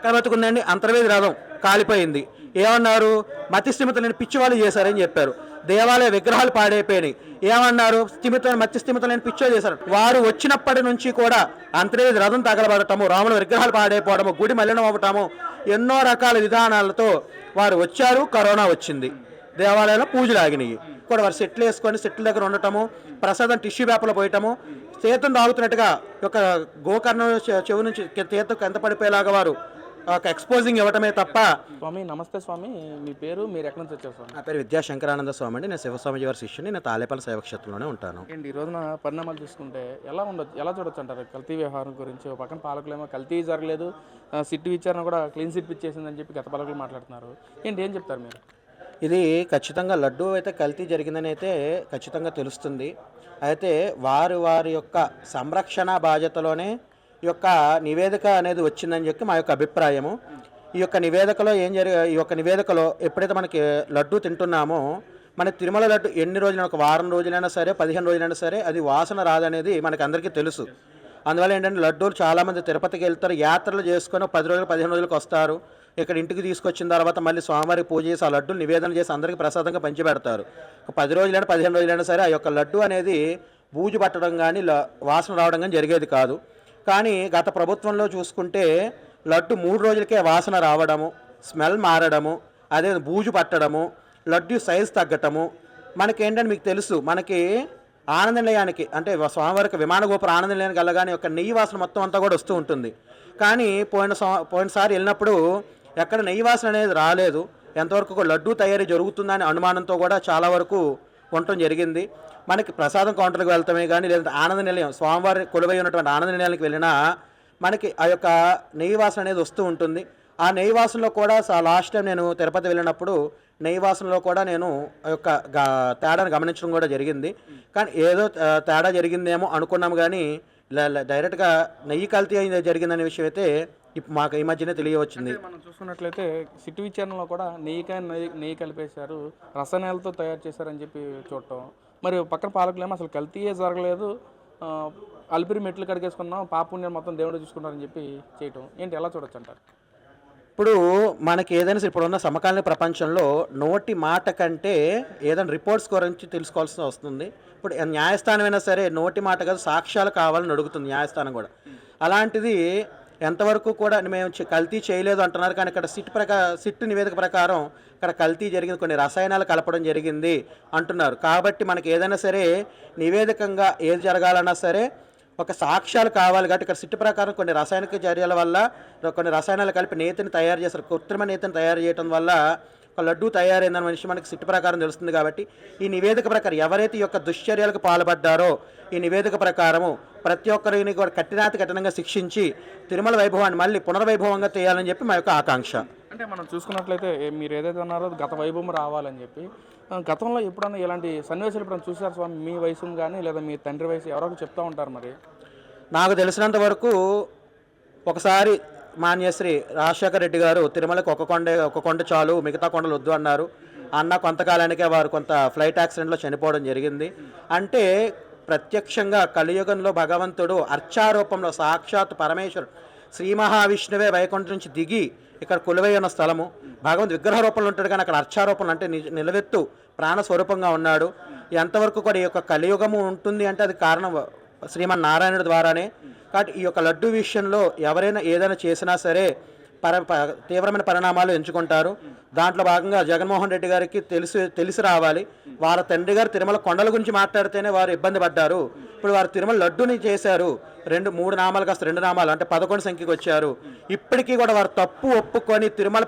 బతుకుందండి. అంతర్వేది రథం కాలిపోయింది. ఏమన్నారు? మతి స్థిమితం లేని పిచ్చి వాళ్ళు చేశారని చెప్పారు. దేవాలయ విగ్రహాలు పాడైపోయినాయి. ఏమన్నారు? మతి స్థిమితం లేని పిచ్చో చేశారు. వారు వచ్చినప్పటి నుంచి కూడా అంతర్వేది రథం తగలబడటము, రాముల విగ్రహాలు పాడైపోవడము, గుడి మలినం అవ్వటము, ఎన్నో రకాల విధానాలతో వారు వచ్చారు. కరోనా వచ్చింది. దేవాలయంలో పూజలు ఆగినాయి. కూడా వారు సెట్లు వేసుకొని సెట్ల దగ్గర ఉండటము, ప్రసాదం టిష్యూ పేపర్లో పోయటము, చేతును తాగుతున్నట్టుగా ఒక గోకర్ణం చెవి నుంచి చేతుకు ఎంత పడిపోయేలాగా వారు ఒక ఎక్స్పోజింగ్ ఇవ్వటమే తప్ప. స్వామి నమస్తే స్వామి, మీ పేరు, మీరు ఎక్కడి నుంచి వచ్చారు స్వామి? నా పేరు విద్యాశంకరానంద స్వామి అండి. నేను శివస్వామి వారి శిష్యుని. నేను తాలేపల్లి శైవక్షేత్రంలోనే ఉంటాను. ఏంటి ఈ రోజున పరిణామాలు చూసుకుంటే ఎలా చూడొచ్చు అంటారు కల్తీ వ్యవహారం గురించి? ఒక పక్కన పాలకులేమో కల్తీ జరగలేదు, సిట్టు విచారణ కూడా క్లీన్ సిట్ ఇచ్చేసిందని చెప్పి గత పాలకులు మాట్లాడుతున్నారు. ఏం చెప్తారు మీరు? ఇది ఖచ్చితంగా లడ్డు అయితే కల్తీ జరిగిందని అయితే ఖచ్చితంగా తెలుస్తుంది. అయితే వారి యొక్క సంరక్షణ బాధ్యతలోనే ఈ యొక్క నివేదిక అనేది వచ్చిందని చెప్పి మా యొక్క అభిప్రాయము. ఈ యొక్క నివేదికలో ఎప్పుడైతే మనకి లడ్డు తింటున్నామో, మన తిరుమల లడ్డు ఎన్ని రోజులైనా, ఒక వారం రోజులైనా సరే, 15 రోజులైనా సరే, అది వాసన రాదనేది మనకు అందరికీ తెలుసు. అందువల్ల ఏంటంటే లడ్డూలు చాలామంది తిరుపతికి వెళ్తారు, యాత్రలు చేసుకొని 10 రోజులు 15 రోజులకు వస్తారు. ఇక్కడ ఇంటికి తీసుకొచ్చిన తర్వాత మళ్ళీ స్వామివారికి పూజ చేసి ఆ లడ్డూలు నివేదన చేసి అందరికీ ప్రసాదంగా పంచిపెడతారు. ఒక 10 రోజులైనా 15 రోజులైనా సరే ఆ యొక్క లడ్డు అనేది బూజు పట్టడం కానీ వాసన రావడం కానీ జరిగేది కాదు. కానీ గత ప్రభుత్వంలో చూసుకుంటే లడ్డు 3 రోజులకే వాసన రావడము, స్మెల్ మారడము, అదే బూజు పట్టడము, లడ్డు సైజు తగ్గటము. మనకేంటంటే మీకు తెలుసు, మనకి ఆనంద నిలయానికి అంటే స్వామివారికి విమాన గోపురం ఆనంద నిలయానికి వెళ్ళగానే ఒక నెయ్యి వాసన మొత్తం అంతా కూడా వస్తూ ఉంటుంది. కానీ పోయినసారి వెళ్ళినప్పుడు ఎక్కడ నెయ్యి వాసన అనేది రాలేదు. ఎంతవరకు లడ్డూ తయారీ జరుగుతుందని అనుమానంతో కూడా చాలా వరకు ఉండటం జరిగింది. మనకి ప్రసాదం కౌంటర్కి వెళ్తామే కానీ, లేదంటే ఆనంద నిలయం స్వామివారి కొలువై ఉన్నటువంటి ఆనంద నిలయానికి వెళ్ళినా మనకి ఆ యొక్క నెయ్యి వాసన అనేది వస్తూ ఉంటుంది. ఆ నెయ్యి వాసనలో కూడా లాస్ట్ టైం నేను తిరుపతి వెళ్ళినప్పుడు నెయ్యి వాసనలో కూడా నేను ఆ యొక్క తేడాను గమనించడం కూడా జరిగింది. కానీ ఏదో తేడా జరిగిందేమో అనుకున్నాము, కానీ డైరెక్ట్గా నెయ్యి కల్తీ అయింది జరిగిందనే విషయం అయితే మాకు ఈ మధ్యనే తెలియవచ్చింది. మనం చూసుకున్నట్లయితే సిట్టు విచారణలో కూడా నెయ్యి కలిపేశారు, రసాయనాలతో తయారు చేశారని చెప్పి చూడటం. మరి పక్కన పాలకులేమో అసలు కల్తీయే జరగలేదు, అలిపిరి మెట్లు కడిగేసుకున్నాం, పాపుణ్యం మొత్తం దేవుడు చూసుకున్నారని చెప్పి చేయటం. ఎలా చూడొచ్చు అంటారు? ఇప్పుడు మనకి ఏదైనా సరే ఇప్పుడున్న సమకాలీన ప్రపంచంలో నోటి మాట కంటే ఏదైనా రిపోర్ట్స్ గురించి తెలుసుకోవాల్సి వస్తుంది. ఇప్పుడు న్యాయస్థానం అయినా సరే నోటి మాట కాదు, సాక్ష్యాలు కావాలని అడుగుతుంది న్యాయస్థానం కూడా. అలాంటిది ఎంతవరకు కూడా మేము కల్తీ చేయలేదు అంటున్నారు, కానీ ఇక్కడ సిట్టు నివేదిక ప్రకారం ఇక్కడ కల్తీ జరిగింది, కొన్ని రసాయనాలు కలపడం జరిగింది అంటున్నారు. కాబట్టి మనకి ఏదైనా సరే నివేదికంగా ఏది జరగాలన్నా సరే ఒక సాక్ష్యాలు కావాలి. కాబట్టి ఇక్కడ సిట్టు ప్రకారం కొన్ని రసాయనిక చర్యల వల్ల కొన్ని రసాయనాలు కలిపి నేతిని తయారు చేస్తారు. కృత్రిమ నేతిని తయారు చేయడం వల్ల ఒక లడ్డు తయారైందన్న మనిషి మనకి సిట్టు ప్రకారం తెలుస్తుంది. కాబట్టి ఈ నివేదిక ప్రకారం ఎవరైతే ఈ యొక్క దుశ్చర్యలకు పాల్పడ్డారో ఈ నివేదిక ప్రకారము ప్రతి ఒక్కరిని కూడా కఠినంగా శిక్షించి తిరుమల వైభవాన్ని మళ్ళీ పునర్వైభవంగా చేయాలని చెప్పి మా యొక్క ఆకాంక్ష. అంటే మనం చూసుకున్నట్లయితే మీరు ఏదైతే అన్నారో గత వైభవం రావాలని చెప్పి, గతంలో ఎప్పుడన్నా ఇలాంటి సన్నివేశాలు ఎప్పుడన్నా చూసారు స్వామి? మీ వయసు కానీ లేదా మీ తండ్రి వయసు ఎవరో చెప్తూ ఉంటారు. మరి నాకు తెలిసినంత వరకు ఒకసారి మాన్యశ్రీ రాజశేఖర రెడ్డి గారు తిరుమలకి ఒక కొండ చాలు, మిగతా కొండలు వద్దు అన్నారు. కొంతకాలానికే వారు కొంత ఫ్లైట్ యాక్సిడెంట్లో చనిపోవడం జరిగింది. అంటే ప్రత్యక్షంగా కలియుగంలో భగవంతుడు అర్చారూపంలో సాక్షాత్ పరమేశ్వరుడు శ్రీ మహావిష్ణువే వైకుంఠం నుంచి దిగి ఇక్కడ కొలువై ఉన్న స్థలము. భగవంతు విగ్రహ రూపంలో ఉంటాడు, కానీ అక్కడ అర్చారూపంలో అంటే నిలవెత్తు ప్రాణస్వరూపంగా ఉన్నాడు. ఎంతవరకు కూడా ఈ యొక్క కలియుగము ఉంటుంది అంటే అది కారణం శ్రీమన్నారాయణుడి ద్వారానే. కాబట్టి ఈ యొక్క లడ్డు విషయంలో ఎవరైనా ఏదైనా చేసినా సరే తీవ్రమైన పరిణామాలు ఎంచుకుంటారు. దాంట్లో భాగంగా జగన్మోహన్ రెడ్డి గారికి తెలిసి రావాలి. వాళ్ళ తండ్రి గారు తిరుమల కొండల గురించి మాట్లాడితేనే వారు ఇబ్బంది పడ్డారు. ఇప్పుడు వారు తిరుమల లడ్డుని చేశారు, 3 నామాలు కాస్త 2 నామాలు అంటే 11 సంఖ్యకి వచ్చారు. ఇప్పటికీ కూడా వారు తప్పు ఒప్పుకొని తిరుమల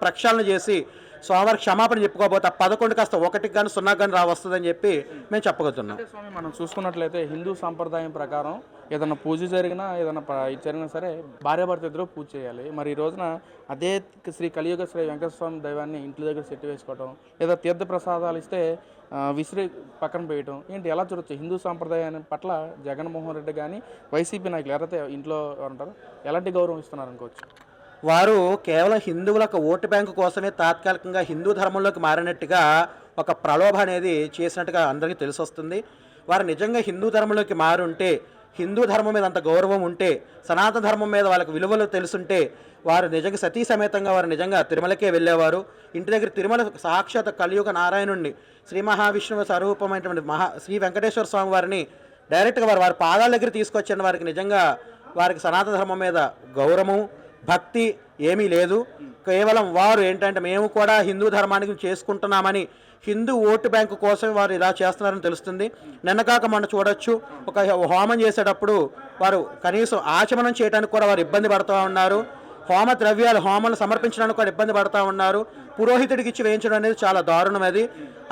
ప్రక్షాళన చేసి స్వామివారి క్షమాపణ చెప్పుకోబోతే 11 కాస్త 1కి కానీ 0కి కానీ వస్తుందని చెప్పి మేము చెప్పగలుగుతున్నాం. స్వామి మనం చూసుకున్నట్లయితే హిందూ సాంప్రదాయం ప్రకారం ఏదైనా పూజ జరిగినా జరిగినా సరే భార్యాభర్త ఇద్దరు పూజ చేయాలి. మరి ఈ రోజున అదే శ్రీ కలియుగ శ్రీ వెంకటేశ్వర స్వామి దైవాన్ని ఇంటి దగ్గర సెట్ వేసుకోవడం, లేదా తీర్థ ప్రసాదాలు ఇస్తే విసిరి పక్కన వేయటం, ఎలా చూడొచ్చు? హిందూ సాంప్రదాయాన్ని పట్ల జగన్మోహన్ రెడ్డి కానీ వైసీపీ నాయకులు ఎవరైతే ఇంట్లో ఉంటారో ఎలాంటి గౌరవం ఇస్తున్నారు అనుకోవచ్చు? వారు కేవలం హిందువులకు ఓటు బ్యాంకు కోసమే తాత్కాలికంగా హిందూ ధర్మంలోకి మారినట్టుగా ఒక ప్రలోభ అనేది చేసినట్టుగా అందరికీ తెలిసి వస్తుంది. వారు నిజంగా హిందూ ధర్మంలోకి మారుంటే హిందూ ధర్మం మీద అంత గౌరవం ఉంటే, సనాతన ధర్మం మీద వాళ్ళకి విలువలు తెలుసుంటే వారు నిజంగా సతీ సమేతంగా వారు నిజంగా తిరుమలకే వెళ్ళేవారు. ఇంటి దగ్గర తిరుమల సాక్షాత్ కలియుగ నారాయణుణ్ణి శ్రీ మహావిష్ణువు స్వరూపమైనటువంటి శ్రీ వెంకటేశ్వర స్వామి వారిని డైరెక్ట్గా వారి పాదాల దగ్గర తీసుకొచ్చిన వారికి నిజంగా వారికి సనాతన ధర్మం మీద గౌరవం భక్తి ఏమీ లేదు. కేవలం వారు ఏంటంటే మేము కూడా హిందూ ధర్మానికి చేసుకుంటున్నామని హిందూ ఓటు బ్యాంకు కోసం వారు ఇలా చేస్తున్నారని తెలుస్తుంది. నిన్నకాక మొన్న చూడొచ్చు, ఒక హోమం చేసేటప్పుడు వారు కనీసం ఆచమనం చేయడానికి కూడా వారు ఇబ్బంది పడుతూ ఉన్నారు. హోమ ద్రవ్యాలు హోమాలు సమర్పించడానికి కూడా ఇబ్బంది పడుతూ ఉన్నారు. పురోహితుడికి ఇచ్చి వేయించడం అనేది చాలా దారుణం అది.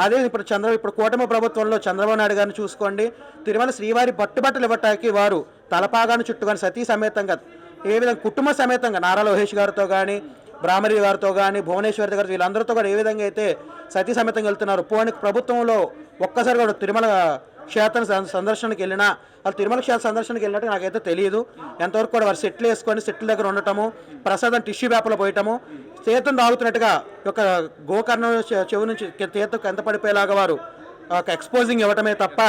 అదే ఇప్పుడు కూటమి ప్రభుత్వంలో చంద్రబాబు నాయుడు గారిని చూసుకోండి, తిరుమల శ్రీవారి పట్టుబట్టలు ఇవ్వటానికి వారు తలపాగాను చుట్టుకొని సతీ సమేతంగా ఏ విధంగా కుటుంబ సమేతంగా నారా లోకేష్ గారితో కానీ బ్రాహ్మణి గారితో కానీ భువనేశ్వరి గారితో వీళ్ళందరితో కూడా ఏ విధంగా అయితే సతీ సమేతంగా వెళ్తున్నారు. పోనీ ప్రభుత్వంలో ఒక్కసారి కూడా తిరుమల క్షేత్ర సందర్శనకి వెళ్ళినా వాళ్ళు తిరుమల క్షేత్ర సందర్శనకి వెళ్ళినట్టు నాకైతే తెలియదు. ఎంతవరకు కూడా వారు సెట్లు వేసుకొని సెట్ల దగ్గర ఉండటము, ప్రసాదం టిష్యూ పేపర్లో పోయటము, చేతును తాగుతున్నట్టుగా ఒక గోకర్ణం చెవి నుంచి చేతుకు ఎంత పడిపోయేలాగా వారు ఒక ఎక్స్పోజింగ్ ఇవ్వటమే తప్ప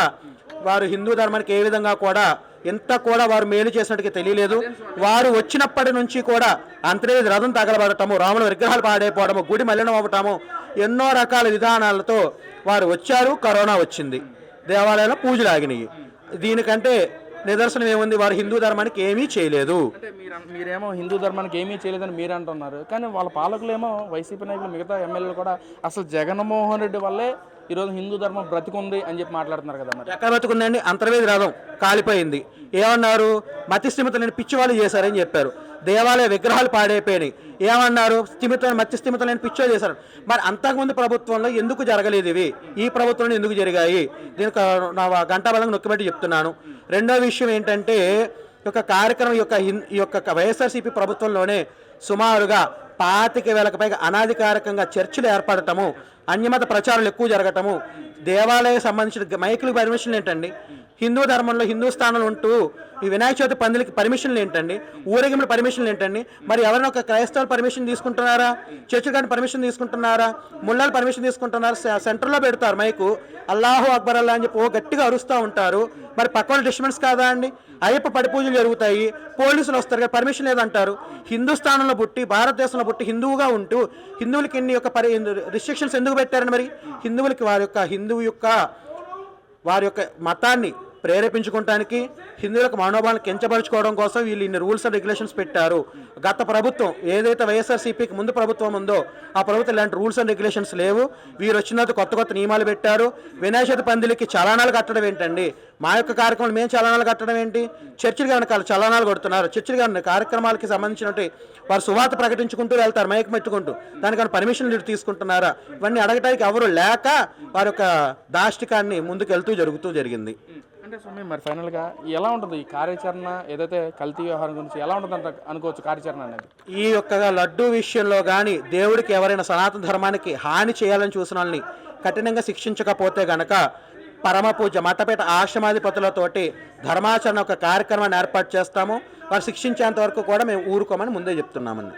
వారు హిందూ ధర్మానికి ఏ విధంగా కూడా ఎంత కూడా వారు మేలు చేసినట్టుగా తెలియలేదు. వారు వచ్చినప్పటి నుంచి కూడా అంతర్వేది రథం తగలబడటము, రాముల విగ్రహాలు పాడైపోవడము, గుడి మలినం అవ్వటము, ఎన్నో రకాల విధానాలతో వారు వచ్చారు. కరోనా వచ్చింది, దేవాలయంలో పూజలు ఆగినాయి. దీనికంటే నిదర్శనం ఏముంది? వారు హిందూ ధర్మానికి ఏమీ చేయలేదు. అంటే మీరేమో హిందూ ధర్మానికి ఏమీ చేయలేదని మీరు అంటున్నారు, కానీ వాళ్ళ పాలకులేమో వైసీపీ నాయకులు మిగతా ఎమ్మెల్యేలు కూడా అసలు జగన్మోహన్ రెడ్డి వల్లే ఈరోజు హిందూ ధర్మం బ్రతికుంది అని చెప్పి మాట్లాడుతున్నారు కదా. మరి ఎక్కడ బ్రతుకుందండి? అంతర్వేది రథం కాలిపోయింది. ఏమన్నారు? మతి లేని పిచ్చివాళ్ళు చేశారని చెప్పారు. దేవాలయ విగ్రహాలు పాడైపోయినాయి. ఏమన్నారు? మతి స్థిమితం లేని పిచ్చోళ్ళు చేశారు. మరి అంతకుముందు ప్రభుత్వంలో ఎందుకు జరగలేదు ఇవి? ఈ ప్రభుత్వంలో ఎందుకు జరిగాయి? దీనికి నా గంటాబలంగా నొక్కిబెట్టి చెప్తున్నాను. రెండో విషయం ఏంటంటే, ఈ కార్యక్రమం ఈ యొక్క వైఎస్ఆర్సీపీ ప్రభుత్వంలోనే సుమారుగా 25,000కు పైగా అనాధికారికంగా చర్చలు ఏర్పడటము, అన్యమత ప్రచారాలు ఎక్కువ జరగటము, దేవాలయానికి సంబంధించిన మైకులకు పర్మిషన్లు ఏంటండి? హిందూ ధర్మంలో హిందూ స్థానంలో ఉంటూ ఈ వినాయక చవితి పందులకి పర్మిషన్లు ఏంటండి? ఊరేగింపుల పర్మిషన్లు ఏంటండి? మరి ఎవరైనా ఒక క్రైస్తవులు పర్మిషన్ తీసుకుంటున్నారా? చర్చి గారిని పర్మిషన్ తీసుకుంటున్నారా? ముళ్ళాలు పర్మిషన్ తీసుకుంటున్నారా? సెంటర్లో పెడతారు మైకు, అల్లాహు అక్బర్ అల్లా అని చెప్పి గట్టిగా అరుస్తూ ఉంటారు. మరి పక్కన డిస్టర్బెన్స్ కాదా అండి? అయ్యప్ప పడి పూజలు జరుగుతాయి, పోలీసులు వస్తారు కదా, పర్మిషన్ లేదంటారు. హిందుస్థానంలో పుట్టి భారతదేశంలో పుట్టి హిందువుగా ఉంటూ హిందువులకి ఇన్ని యొక్క రిస్ట్రిక్షన్స్ ఎందుకు పెట్టారని? మరి హిందువులకి వారి యొక్క మతాన్ని ప్రేరేపించుకోవడానికి, హిందువులకు మనోభావాలను కించపరుచుకోవడం కోసం వీళ్ళు ఇన్ని రూల్స్ అండ్ రెగ్యులేషన్స్ పెట్టారు. గత ప్రభుత్వం ఏదైతే వైఎస్ఆర్సీపీకి ముందు ప్రభుత్వం ఉందో ఆ ప్రభుత్వం ఇలాంటి రూల్స్ అండ్ రెగ్యులేషన్స్ లేవు. వీరు వచ్చినందుకు కొత్త నియమాలు పెట్టారు. వినాయక చవితి పందిలికి చలానాలు కట్టడం ఏంటండి? మా యొక్క కార్యక్రమాలు మేము చలానాలు కట్టడం ఏంటి? చర్చిలు కనుక చలానాలు కొడుతున్నారు. చర్చిలు కానీ కార్యక్రమాలకి సంబంధించినట్టు వారు సువార్త ప్రకటించుకుంటూ వెళ్తారు మైక్ మెట్టుకుంటూ, దానికన్నా పర్మిషన్లు తీసుకుంటున్నారా? ఇవన్నీ అడగటానికి ఎవరు లేక వారి యొక్క దాష్టికాన్ని ముందుకెళ్తూ జరిగింది. అంటే స్వామి, మరి ఫైనల్గా ఎలా ఉంటుంది ఈ కార్యాచరణ? ఏదైతే కల్తీ వ్యవహారం గురించి ఎలా ఉంటుంది అనుకోవచ్చు కార్యాచరణ అనేది? ఈ యొక్క లడ్డూ విషయంలో కానీ దేవుడికి ఎవరైనా సనాతన ధర్మానికి హాని చేయాలని చూసిన వాళ్ళని కఠినంగా శిక్షించకపోతే గనక పరమ పూజ మఠపేట ఆశ్రమాధిపతులతోటి ధర్మాచరణ ఒక కార్యక్రమాన్ని ఏర్పాటు చేస్తాము. వారు శిక్షించేంత వరకు కూడా మేము ఊరుకోమని ముందే చెప్తున్నామండి.